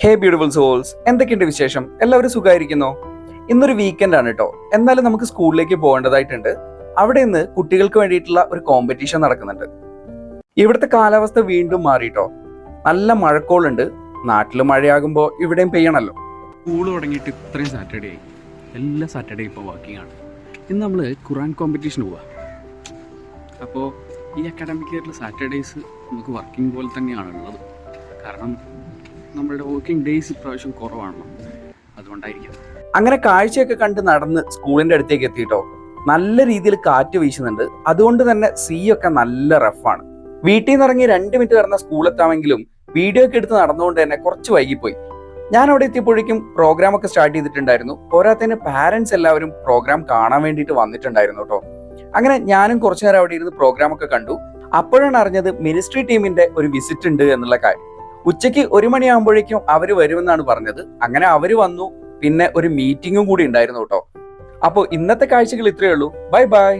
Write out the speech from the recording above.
ഹേ beautiful souls, എന്തൊക്കെയുണ്ട് വിശേഷം? എല്ലാവരും സുഖമായിരിക്കുന്നോ? ഇന്നൊരു വീക്കെൻഡ് ആണ് കേട്ടോ. എന്നാലും നമുക്ക് സ്കൂളിലേക്ക് പോകേണ്ടതായിട്ടുണ്ട്. അവിടെ നിന്ന് കുട്ടികൾക്ക് വേണ്ടിയിട്ടുള്ള ഒരു കോമ്പറ്റീഷൻ നടക്കുന്നുണ്ട്. ഇവിടുത്തെ കാലാവസ്ഥ വീണ്ടും മാറിയിട്ടോ. നല്ല മഴക്കോളുണ്ട്. നാട്ടിൽ മഴയാകുമ്പോൾ ഇവിടെയും പെയ്യണല്ലോ. സ്കൂൾ തുടങ്ങിയിട്ട് ഇത്രയും സാറ്റർഡേ ആയി. എല്ലാ സാറ്റർഡേ ഇപ്പോൾ വർക്കിംഗ് ആണ്. ഇന്ന് നമ്മൾ ഖുറാൻ കോമ്പറ്റീഷന് പോവാം. അപ്പോൾ ഈ അക്കാഡമിക് ഇയറിൽ സാറ്റർഡേയ്സ് നമുക്ക് വർക്കിംഗ് പോലെ തന്നെയാണ് ഉള്ളത്. കാരണം നമ്മളുടെ വർക്കിംഗ് ഡേയ്സ് ഇപ്രാവശ്യം കുറവാണല്ലോ, അതുകൊണ്ടായിരിക്കും. അങ്ങനെ കാഴ്ചയൊക്കെ കണ്ട് നടന്ന് സ്കൂളിന്റെ അടുത്തേക്ക് എത്തിയിട്ടോ. നല്ല രീതിയിൽ കാറ്റ് വീശുന്നുണ്ട്. അതുകൊണ്ട് തന്നെ സീയൊക്കെ നല്ല റഫാണ്. വീട്ടിൽ നിന്ന് ഇറങ്ങി 2 മിനിറ്റ് നടന്ന സ്കൂളെത്താമെങ്കിലും വീഡിയോ ഒക്കെ എടുത്ത് നടന്നുകൊണ്ട് തന്നെ കുറച്ച് വൈകിപ്പോയി. ഞാൻ അവിടെ എത്തിയപ്പോഴേക്കും പ്രോഗ്രാം ഒക്കെ സ്റ്റാർട്ട് ചെയ്തിട്ടുണ്ടായിരുന്നു. പോരാത്തതിന് പാരന്റ്സ് എല്ലാവരും പ്രോഗ്രാം കാണാൻ വേണ്ടിയിട്ട് വന്നിട്ടുണ്ടായിരുന്നു കേട്ടോ. അങ്ങനെ ഞാനും കുറച്ചു നേരം അവിടെ ഇരുന്ന് പ്രോഗ്രാം ഒക്കെ കണ്ടു. അപ്പോഴാണ് അറിഞ്ഞത് മിനിസ്ട്രി ടീമിന്റെ ഒരു വിസിറ്റ് ഉണ്ട് എന്നുള്ള കാര്യം. ഉച്ചയ്ക്ക് 1 മണിയാകുമ്പോഴേക്കും അവര് വരുമെന്നാണ് പറഞ്ഞത്. അങ്ങനെ അവര് വന്നു. പിന്നെ ഒരു മീറ്റിംഗും കൂടി ഉണ്ടായിരുന്നു കേട്ടോ. അപ്പോൾ ഇന്നത്തെ കാഴ്ചകൾ ഇത്രയേ ഉള്ളൂ. Bye bye.